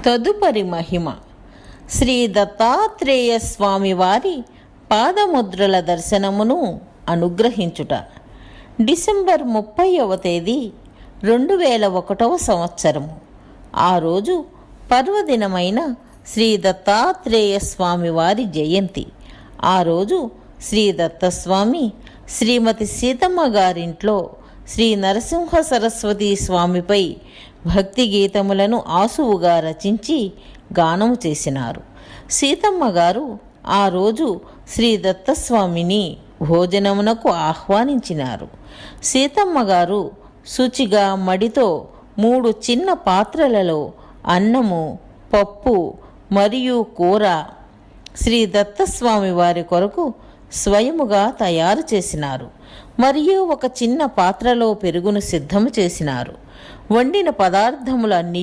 తదుపరి మహిమ శ్రీ దత్తాత్రేయ స్వామివారి పాదముద్రల దర్శనమును అనుగ్రహించుట. డిసెంబర్ 30వ తేదీ 2001 సంవత్సరము. ఆ రోజు పర్వదినమైన శ్రీ దత్తాత్రేయ స్వామివారి జయంతి. ఆ రోజు శ్రీ దత్తస్వామి శ్రీమతి సీతమ్మ గారింట్లో శ్రీ నరసింహ సరస్వతీ స్వామిపై భక్తి గీతములను ఆసువుగా రచించి గానము చేసినారు. సీతమ్మ గారు ఆ రోజు శ్రీ దత్తస్వామిని భోజనమునకు ఆహ్వానించినారు. సీతమ్మ గారు శుచిగా మడితో 3 చిన్న పాత్రలలో అన్నము, పప్పు మరియు కూర శ్రీ దత్తస్వామి వారి కొరకు స్వయముగా తయారు చేసినారు. మరియు ఒక చిన్న పాత్రలో పెరుగును సిద్ధము చేసినారు. వండిన పదార్థములన్నీ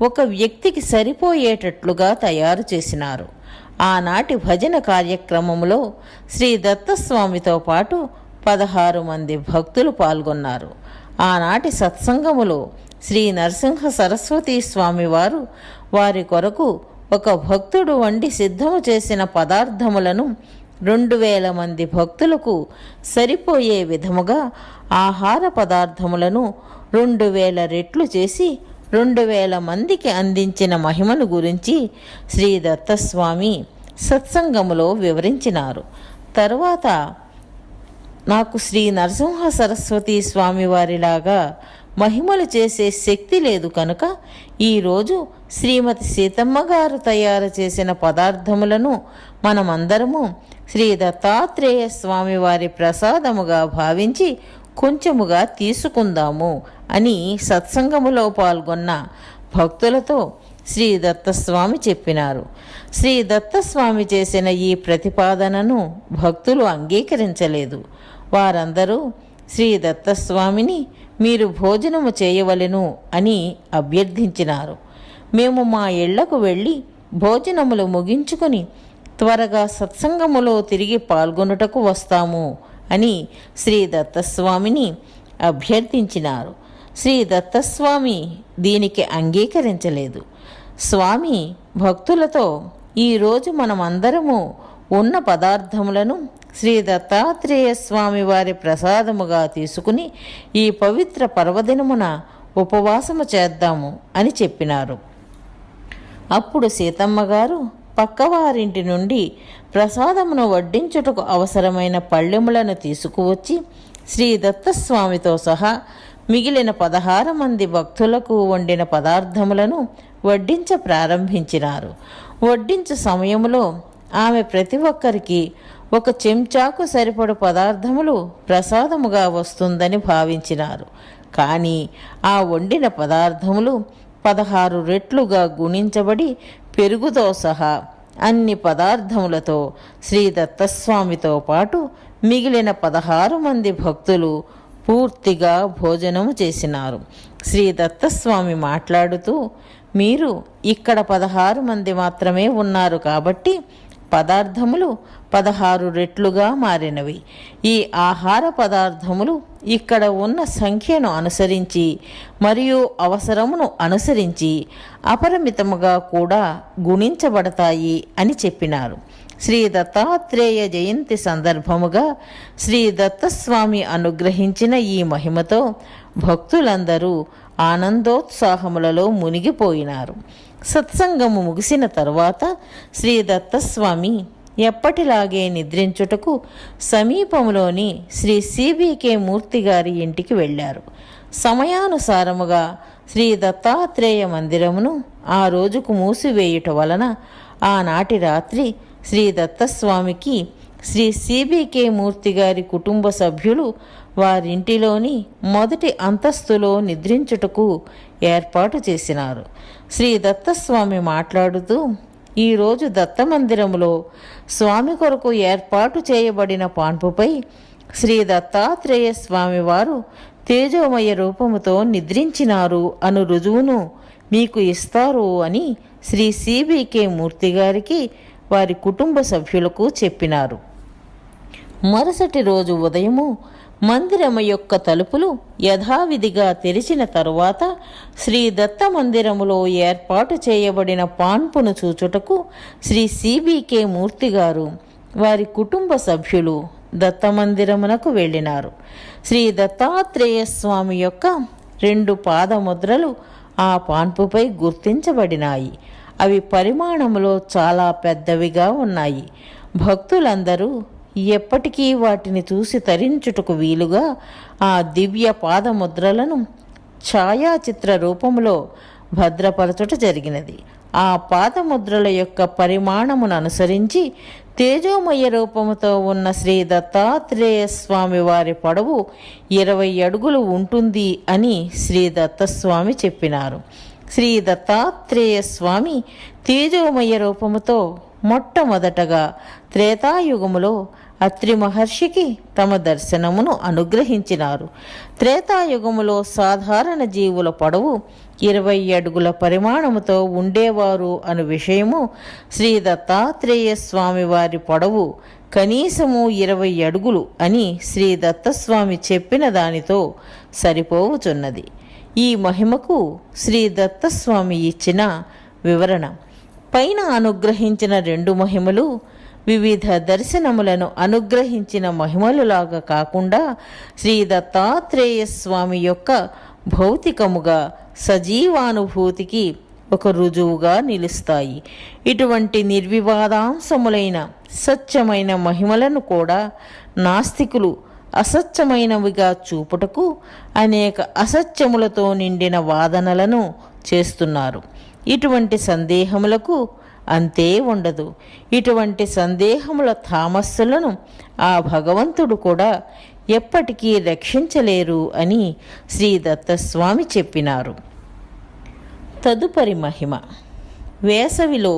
ఒక వ్యక్తికి సరిపోయేటట్లుగా తయారు చేసినారు. ఆనాటి భజన కార్యక్రమంలో శ్రీ దత్తస్వామితో పాటు 16 మంది భక్తులు పాల్గొన్నారు. ఆనాటి సత్సంగములో శ్రీ నరసింహ సరస్వతీ స్వామివారు వారి కొరకు ఒక భక్తుడు వండి సిద్ధము చేసిన పదార్థములను 2000 మంది భక్తులకు సరిపోయే విధముగా ఆహార పదార్థములను 2000 రెట్లు చేసి 2000 మందికి అందించిన మహిమను గురించి శ్రీ దత్తస్వామి సత్సంగములో వివరించినారు. తరువాత నాకు శ్రీ నరసింహ సరస్వతీ స్వామివారిలాగా మహిమలు చేసే శక్తి లేదు కనుక ఈరోజు శ్రీమతి సీతమ్మ గారు తయారు చేసిన పదార్థములను మనమందరము శ్రీ దత్తాత్రేయ స్వామివారి ప్రసాదముగా భావించి కొంచెముగా తీసుకుందాము అని సత్సంగములో పాల్గొన్న భక్తులతో శ్రీ దత్తస్వామి చెప్పినారు. శ్రీ దత్తస్వామి చేసిన ఈ ప్రతిపాదనను భక్తులు అంగీకరించలేదు. వారందరూ శ్రీ దత్తస్వామిని మీరు భోజనము చేయవలెను అని అభ్యర్థించినారు. మేము మా ఇళ్లకు వెళ్ళి భోజనములు ముగించుకొని త్వరగా సత్సంగములో తిరిగి పాల్గొనుటకు వస్తాము అని శ్రీ దత్తస్వామిని అభ్యర్థించినారు. శ్రీ దత్తస్వామి దీనికి అంగీకరించలేదు. స్వామి భక్తులతో ఈరోజు మనమందరము ఉన్న పదార్థములను శ్రీ దత్తాత్రేయ స్వామి వారి ప్రసాదముగా తీసుకుని ఈ పవిత్ర పర్వదినమున ఉపవాసము చేద్దాము అని చెప్పినారు. అప్పుడు సీతమ్మ గారు పక్కవారింటి నుండి ప్రసాదమును వడ్డించుటకు అవసరమైన పళ్ళెములను తీసుకువచ్చి శ్రీ దత్తస్వామితో సహా మిగిలిన 16 మంది భక్తులకు వండిన పదార్థములను వడ్డించ ప్రారంభించినారు. వడ్డించు సమయములో ఆమె ప్రతి ఒక్కరికి ఒక చెంచాకు సరిపడు పదార్థములు ప్రసాదముగా వస్తుందని భావించినారు. కానీ ఆ వండిన పదార్థములు 16 రెట్లుగా గుణించబడి పెరుగుతో సహా అన్ని పదార్థములతో శ్రీ దత్తస్వామితో పాటు మిగిలిన 16 మంది భక్తులు పూర్తిగా భోజనము చేసినారు. శ్రీ దత్తస్వామి మాట్లాడుతూ, మీరు ఇక్కడ 16 మంది మాత్రమే ఉన్నారు కాబట్టి పదార్థములు 16 రెట్లుగా మారినవి. ఈ ఆహార పదార్థములు ఇక్కడ ఉన్న సంఖ్యను అనుసరించి మరియు అవసరమును అనుసరించి అపరిమితముగా కూడా గుణించబడతాయి అని చెప్పినారు. శ్రీ దత్తాత్రేయ జయంతి సందర్భముగా శ్రీ దత్తస్వామి అనుగ్రహించిన ఈ మహిమతో భక్తులందరూ ఆనందోత్సాహములలో మునిగిపోయినారు. సత్సంగము ముగిసిన తరువాత శ్రీ దత్తస్వామి ఎప్పటిలాగే నిద్రించుటకు సమీపంలోని శ్రీ సిబికే మూర్తి గారి ఇంటికి వెళ్ళారు. సమయానుసారముగా శ్రీ దత్తాత్రేయ మందిరమును ఆ రోజుకు మూసివేయుట వలన ఆనాటి రాత్రి శ్రీ దత్తస్వామికి శ్రీ సిబికే మూర్తి గారి కుటుంబ సభ్యులు వారింటిలోని మొదటి అంతస్తులో నిద్రించుటకు ఏర్పాటు చేసినారు. శ్రీ దత్తస్వామి మాట్లాడుతూ, ఈరోజు దత్తమందిరములో స్వామి కొరకు ఏర్పాటు చేయబడిన పాన్పుపై శ్రీ దత్తాత్రేయ స్వామివారు తేజోమయ రూపముతో నిద్రించినారు అను రుజువును మీకు ఇస్తారు అని శ్రీ సిబికే మూర్తి గారికి వారి కుటుంబ సభ్యులకు చెప్పినారు. మరుసటి రోజు ఉదయము మందిరము యొక్క తలుపులు యథావిధిగా తెరిచిన తరువాత శ్రీ దత్త మందిరములో ఏర్పాటు చేయబడిన పాన్పును చూచుటకు శ్రీ సిబికే మూర్తి గారు వారి కుటుంబ సభ్యులు దత్తమందిరమునకు వెళ్ళినారు. శ్రీ దత్తాత్రేయ స్వామి యొక్క 2 పాదముద్రలు ఆ పాన్పుపై గుర్తించబడినాయి. అవి పరిమాణములో చాలా పెద్దవిగా ఉన్నాయి. భక్తులందరూ ఎప్పటికీ వాటిని చూసి తరించుటకు వీలుగా ఆ దివ్య పాదముద్రలను ఛాయాచిత్ర రూపంలో భద్రపరచుట జరిగినది. ఆ పాదముద్రల యొక్క పరిమాణమును అనుసరించి తేజోమయ రూపముతో ఉన్న శ్రీ దత్తాత్రేయ స్వామి వారి పొడవు 20 అడుగులు ఉంటుంది అని శ్రీ దత్తస్వామి చెప్పినారు. శ్రీ దత్తాత్రేయ స్వామి తేజోమయ రూపముతో మొట్టమొదటగా త్రేతాయుగములో అత్రి మహర్షికి తమ దర్శనమును అనుగ్రహించినారు. త్రేతాయుగములో సాధారణ జీవుల పొడవు 20 అడుగుల పరిమాణముతో ఉండేవారు అను విషయము శ్రీ దత్తాత్రేయ స్వామి వారి పొడవు కనీసము 20 అడుగులు అని శ్రీ దత్తస్వామి చెప్పిన దానితో సరిపోవుచున్నది. ఈ మహిమకు శ్రీ దత్తస్వామి ఇచ్చిన వివరణ. పైన అనుగ్రహించిన 2 మహిమలు వివిధ దర్శనములను అనుగ్రహించిన మహిమలులాగా కాకుండా శ్రీ దత్తాత్రేయ స్వామి యొక్క భౌతికముగా సజీవానుభూతికి ఒక రుజువుగా నిలుస్తాయి. ఇటువంటి నిర్వివాదాంశములైన సత్యమైన మహిమలను కూడా నాస్తికులు అసత్యమైనవిగా చూపుటకు అనేక అసత్యములతో నిండిన వాదనలను చేస్తున్నారు. ఇటువంటి సందేహములకు అంతే ఉండదు. ఇటువంటి సందేహముల తామస్సులను ఆ భగవంతుడు కూడా ఎప్పటికీ రక్షించలేరు అని శ్రీ దత్తస్వామి చెప్పినారు. తదుపరి మహిమ వేసవిలో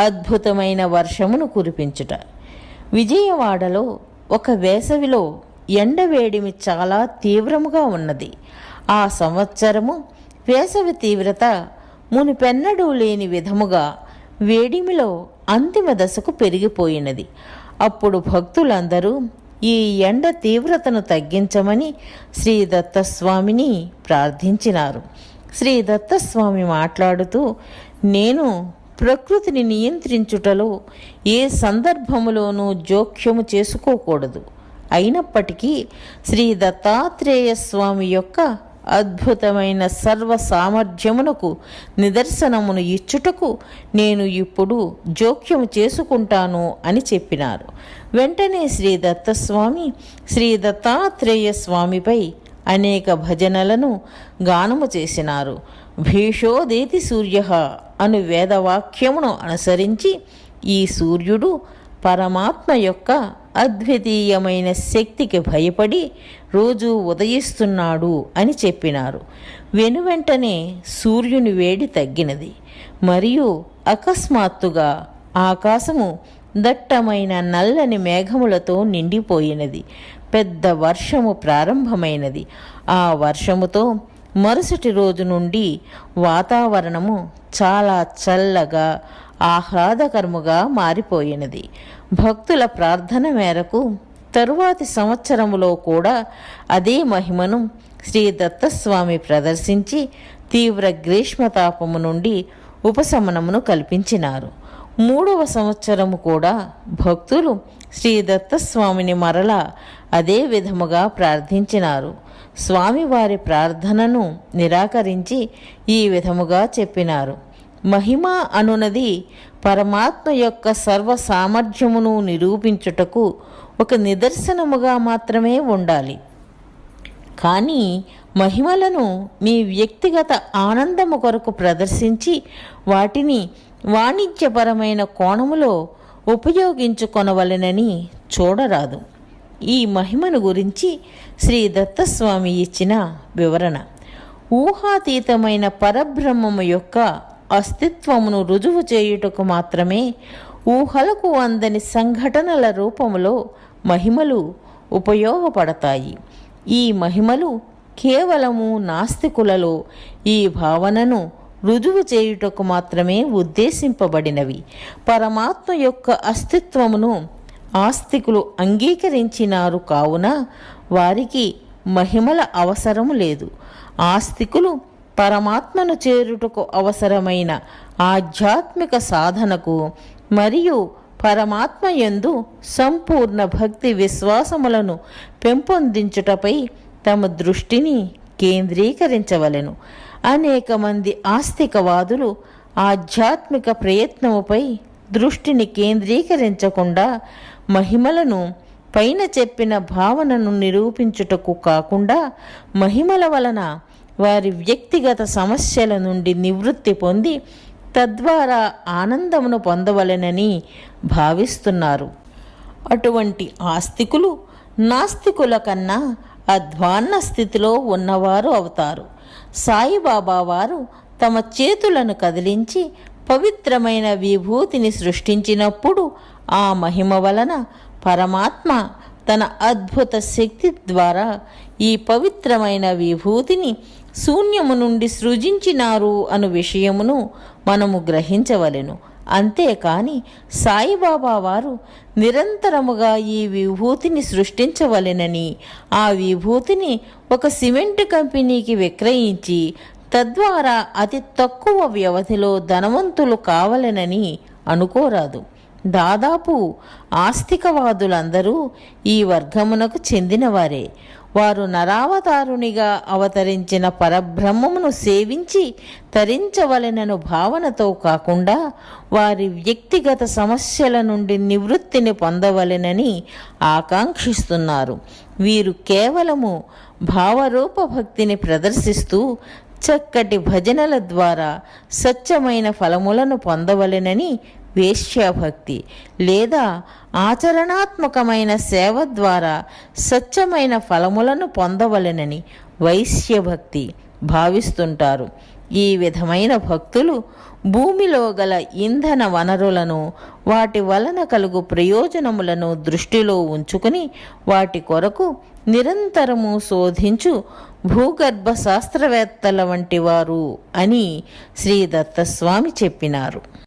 అద్భుతమైన వర్షమును కురిపించుట. విజయవాడలో ఒక వేసవిలో ఎండవేడిమి చాలా తీవ్రముగా ఉన్నది. ఆ సంవత్సరము వేసవి తీవ్రత మునిపెన్నడూ లేని విధముగా వేడిమిలో అంతిమ దశకు పెరిగిపోయినది. అప్పుడు భక్తులందరూ ఈ ఎండ తీవ్రతను తగ్గించమని శ్రీ దత్తస్వామిని ప్రార్థించినారు. శ్రీ దత్తస్వామి మాట్లాడుతూ, నేను ప్రకృతిని నియంత్రించుటలో ఏ సందర్భములోనూ జోక్యము చేసుకోకూడదు. అయినప్పటికీ శ్రీ దత్తాత్రేయ స్వామి యొక్క అద్భుతమైన సర్వ సామర్థ్యమునకు నిదర్శనమును ఇచ్చుటకు నేను ఇప్పుడు జోక్యము చేసుకుంటాను అని చెప్పినారు. వెంటనే శ్రీ దత్తస్వామి శ్రీ దత్తాత్రేయ స్వామిపై అనేక భజనలను గానము చేసినారు. భీషోదేతి సూర్య అను వేదవాక్యమును అనుసరించి ఈ సూర్యుడు పరమాత్మ యొక్క అద్వితీయమైన శక్తికి భయపడి రోజు ఉదయిస్తున్నాడు అని చెప్పినారు. వెనువెంటనే సూర్యుని వేడి తగ్గినది మరియు అకస్మాత్తుగా ఆకాశము దట్టమైన నల్లని మేఘములతో నిండిపోయినది. పెద్ద వర్షము ప్రారంభమైనది. ఆ వర్షముతో మరుసటి రోజు నుండి వాతావరణము చాలా చల్లగా ఆహ్లాదకరముగా మారిపోయినది. భక్తుల ప్రార్థన మేరకు తరువాతి సంవత్సరములో కూడా అదే మహిమను శ్రీ దత్తస్వామి ప్రదర్శించి తీవ్ర గ్రీష్మతాపము నుండి ఉపశమనమును కల్పించినారు. 3వ సంవత్సరము కూడా భక్తులు శ్రీ దత్తస్వామిని మరలా అదే విధముగా ప్రార్థించినారు. స్వామివారి ప్రార్థనను నిరాకరించి ఈ విధముగా చెప్పినారు. మహిమ అనునది పరమాత్మ యొక్క సర్వ సామర్థ్యమును నిరూపించుటకు ఒక నిదర్శనముగా మాత్రమే ఉండాలి. కానీ మహిమలను మీ వ్యక్తిగత ఆనందము కొరకు ప్రదర్శించి వాటిని వాణిజ్యపరమైన కోణములో ఉపయోగించుకొనవలెనని చూడరాదు. ఈ మహిమను గురించి శ్రీ దత్తస్వామి ఇచ్చిన వివరణ. ఊహాతీతమైన పరబ్రహ్మము యొక్క అస్తిత్వమును రుజువు చేయుటకు మాత్రమే ఊహలకు అందని సంఘటనల రూపములో మహిమలు ఉపయోగపడతాయి. ఈ మహిమలు కేవలము నాస్తికులలో ఈ భావనను రుజువు చేయుటకు మాత్రమే ఉద్దేశింపబడినవి. పరమాత్మ యొక్క అస్తిత్వమును ఆస్తికులు అంగీకరించినారు కావున వారికి మహిమల అవసరం లేదు. ఆస్తికులు పరమాత్మను చేరుటకు అవసరమైన ఆధ్యాత్మిక సాధనకు మరియు పరమాత్మ యందు సంపూర్ణ భక్తి విశ్వాసములను పెంపొందించుటపై తమ దృష్టిని కేంద్రీకరించవలెను. అనేక మంది ఆస్తికవాదులు ఆధ్యాత్మిక ప్రయత్నముపై దృష్టిని కేంద్రీకరించకుండా మహిమలను పైన చెప్పిన భావనను నిరూపించుటకు కాకుండా మహిమల వలన వారి వ్యక్తిగత సమస్యల నుండి నివృత్తి పొంది తద్వారా ఆనందమును పొందవలెనని భావిస్తున్నారు. అటువంటి ఆస్తికులు నాస్తికుల కన్నా అధ్వాన్న స్థితిలో ఉన్నవారు అవుతారు. సాయిబాబా వారు తమ చేతులను కదిలించి పవిత్రమైన విభూతిని సృష్టించినప్పుడు ఆ మహిమ వలన పరమాత్మ తన అద్భుత శక్తి ద్వారా ఈ పవిత్రమైన విభూతిని శూన్యము నుండి సృజించినారు అను విషయమును మనము గ్రహించవలెను. అంతేకాని సాయిబాబా వారు నిరంతరముగా ఈ విభూతిని సృష్టించవలెనని ఆ విభూతిని ఒక సిమెంట్ కంపెనీకి విక్రయించి తద్వారా అతి తక్కువ వ్యవధిలో ధనవంతులు కావలెనని అనుకోరాదు. దాదాపు ఆస్తికవాదులందరూ ఈ వర్గమునకు చెందినవారే. వారు నరావతారునిగా అవతరించిన పరబ్రహ్మమును సేవించి తరించవలెనను భావనతో కాకుండా వారి వ్యక్తిగత సమస్యల నుండి నివృత్తిని పొందవలెనని ఆకాంక్షిస్తున్నారు. వీరు కేవలము భావరూప భక్తిని ప్రదర్శిస్తూ చక్కటి భజనల ద్వారా స్వచ్ఛమైన ఫలములను పొందవలెనని వేశ్యాభక్తి లేదా ఆచరణాత్మకమైన సేవ ద్వారా స్వచ్ఛమైన ఫలములను పొందవలెనని వైశ్యభక్తి భావిస్తుంటారు. ఈ విధమైన భక్తులు భూమిలో గల ఇంధన వనరులను వాటి వలన కలుగు ప్రయోజనములను దృష్టిలో ఉంచుకుని వాటి కొరకు నిరంతరము శోధించు భూగర్భ శాస్త్రవేత్తల వంటి వారు అని శ్రీ దత్తస్వామి చెప్పినారు.